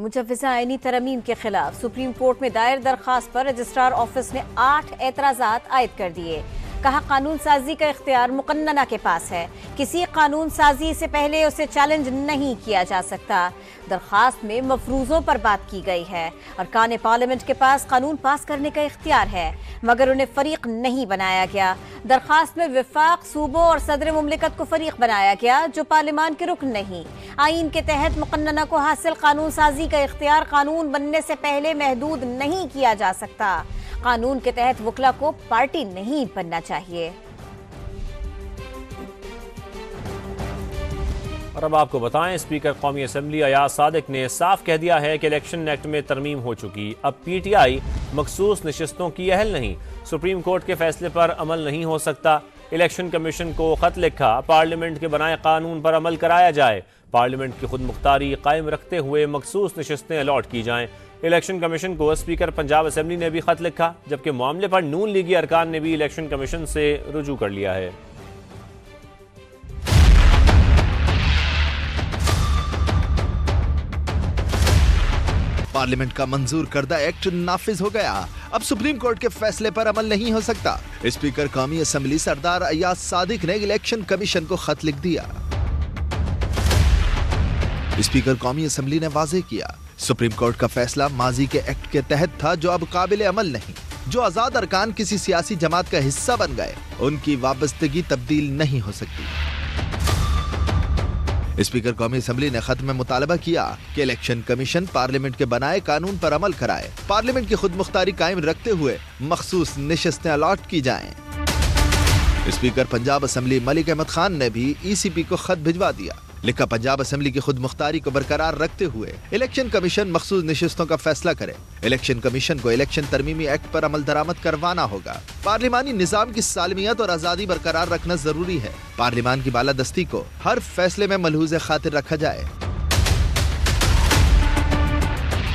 مجوزہ آئینی ترمیم کے خلاف سپریم کورٹ میں دائر درخواست پر رجسٹرار آفس نے 8 اعتراضات عائد کر دیے۔ کہا قانون سازی کا اختیار مقننہ کے پاس ہے، کسی قانون سازی سے پہلے اسے چیلنج نہیں کیا جا سکتا۔ درخواست میں مفروضوں پر بات کی گئی ہے۔ ارکان پارلیمنٹ کے پاس قانون پاس کرنے کا اختیار ہے مگر انہیں فریق نہیں بنایا گیا۔ درخواست میں وفاق، صوبوں اور صدر مملکت کو فریق بنایا گیا جو پارلیمان کے رکن نہیں۔ آئین کے تحت مقننہ کو حاصل قانون سازی کا اختیار قانون بننے سے پہلے محدود نہیں کیا جا سکتا۔ قانون کے تحت وکلا کو پارٹی نہیں بننا چاہیے۔ اور اب آپ کو بتائیں، اسپیکر قومی اسمبلی ایاز صادق نے صاف کہہ دیا ہے کہ الیکشن ایکٹ میں ترمیم ہو چکی، اب پی ٹی آئی مخصوص نشستوں کی اہل نہیں، سپریم کورٹ کے فیصلے پر عمل نہیں ہو سکتا۔ الیکشن کمیشن کو خط لکھا، پارلیمنٹ کے بنائے قانون پر عمل کرایا جائے، پارلیمنٹ کی خود مختاری قائم رکھتے ہوئے مخصوص نشستیں الاٹ کی جائیں۔ الیکشن کمیشن کو اسپیکر پنجاب اسمبلی نے بھی خط لکھا، جبکہ معاملے پر نون لیگی ارکان نے بھی الیکشن کمیشن سے رجوع کر لیا ہے۔ پارلیمنٹ کا منظور کردہ ایکٹ نافذ ہو گیا، اب سپریم کورٹ کے فیصلے پر عمل نہیں ہو سکتا۔ اسپیکر قومی اسمبلی سردار ایاز صادق نے الیکشن کمیشن کو خط لکھ دیا۔ اسپیکر قومی اسمبلی نے واضح کیا، سپریم کورٹ کا فیصلہ ماضی کے ایکٹ کے تحت تھا جو اب قابل عمل نہیں۔ جو آزاد ارکان کسی سیاسی جماعت کا حصہ بن گئے، ان کی وابستگی تبدیل نہیں ہو سکتی۔ اسپیکر قومی اسمبلی نے خط میں مطالبہ کیا کہ الیکشن کمیشن پارلیمنٹ کے بنائے قانون پر عمل کرائے، پارلیمنٹ کی خود مختاری قائم رکھتے ہوئے مخصوص نشستیں الاٹ کی جائیں۔ اسپیکر پنجاب اسمبلی ملک احمد خان نے بھی ای سی پی کو خط بھجوا دیا، لکھا پنجاب اسمبلی کی خود مختاری کو برقرار رکھتے ہوئے الیکشن کمیشن مخصوص نشستوں کا فیصلہ کرے۔ الیکشن کمیشن کو الیکشن ترمیمی ایکٹ پر عمل درآمد کروانا ہوگا۔ پارلیمانی نظام کی سالمیت اور آزادی برقرار رکھنا ضروری ہے۔ پارلیمان کی بالادستی کو ہر فیصلے میں ملحوظ خاطر رکھا جائے۔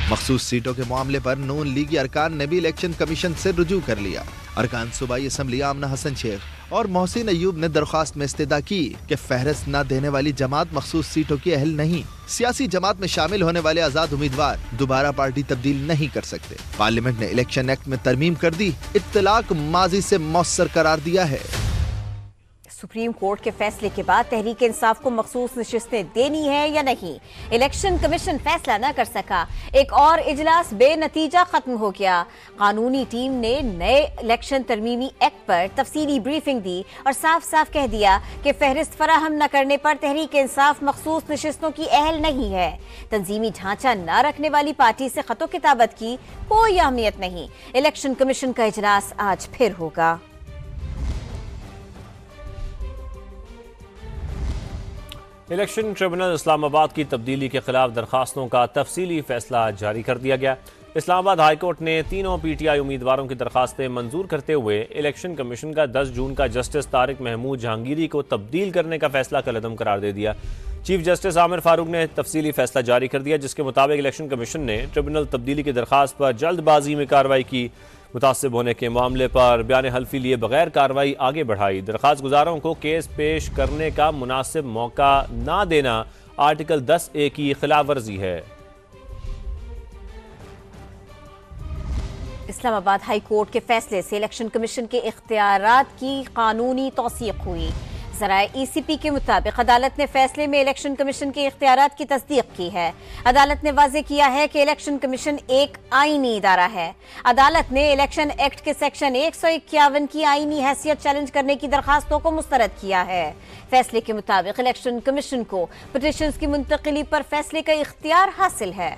مخصوص سیٹوں کے معاملے پر نون لیگی ارکان نے بھی الیکشن کمیشن سے رجوع کر لیا۔ ارکان صوبائی اسمبلی آمنہ حسن شیخ اور محسن ایوب نے درخواست میں استدعا کی کہ فہرست نہ دینے والی جماعت مخصوص سیٹوں کی اہل نہیں۔ سیاسی جماعت میں شامل ہونے والے آزاد امیدوار دوبارہ پارٹی تبدیل نہیں کر سکتے۔ پارلیمنٹ نے الیکشن ایکٹ میں ترمیم کر دی، اطلاق ماضی سے مؤثر قرار دیا ہے۔ سپریم کورٹ کے فیصلے کے بعد تحریک انصاف کو مخصوص نشستیں دینی ہے یا نہیں، الیکشن کمیشن فیصلہ نہ کر سکا۔ ایک اور اجلاس بے نتیجہ ختم ہو گیا۔ قانونی ٹیم نے نئے الیکشن ترمیمی ایکٹ پر تفصیلی بریفنگ دی اور صاف صاف کہہ دیا کہ فہرست فراہم نہ کرنے پر تحریک انصاف مخصوص نشستوں کی اہل نہیں ہے۔ تنظیمی ڈھانچہ نہ رکھنے والی پارٹی سے خط و کتابت کی کوئی اہمیت نہیں۔ الیکشن کمیشن کا اجلاس آج پھر ہوگا۔ الیکشن ٹریبونل اسلام آباد کی تبدیلی کے خلاف درخواستوں کا تفصیلی فیصلہ جاری کر دیا گیا۔ اسلام آباد ہائی کورٹ نے تینوں پی ٹی آئی امیدواروں کی درخواستیں منظور کرتے ہوئے الیکشن کمیشن کا 10 جون کا جسٹس طارق محمود جہانگیری کو تبدیل کرنے کا فیصلہ کالعدم قرار دے دیا۔ چیف جسٹس عامر فاروق نے تفصیلی فیصلہ جاری کر دیا، جس کے مطابق الیکشن کمیشن نے ٹریبونل تبدیلی کی درخواست پر جلد بازی میں کارروائی کی، متعصب ہونے کے معاملے پر بیان حلفی لیے بغیر کارروائی آگے بڑھائی۔ درخواست گزاروں کو کیس پیش کرنے کا مناسب موقع نہ دینا آرٹیکل 10A کی خلاف ورزی ہے۔ اسلام آباد ہائی کورٹ کے فیصلے سے الیکشن کمیشن کے اختیارات کی قانونی توثیق ہوئی۔ ذرائع ای سی پی کے مطابق عدالت نے فیصلے میں الیکشن کمیشن کے اختیارات کی تصدیق کی ہے۔ عدالت نے واضح کیا ہے کہ الیکشن کمیشن ایک آئینی ادارہ ہے۔ عدالت نے الیکشن ایکٹ کے سیکشن 151 کی آئینی حیثیت چیلنج کرنے کی درخواستوں کو مسترد کیا ہے۔ فیصلے کے مطابق الیکشن کمیشن کو پٹیشنز کی منتقلی پر فیصلے کا اختیار حاصل ہے۔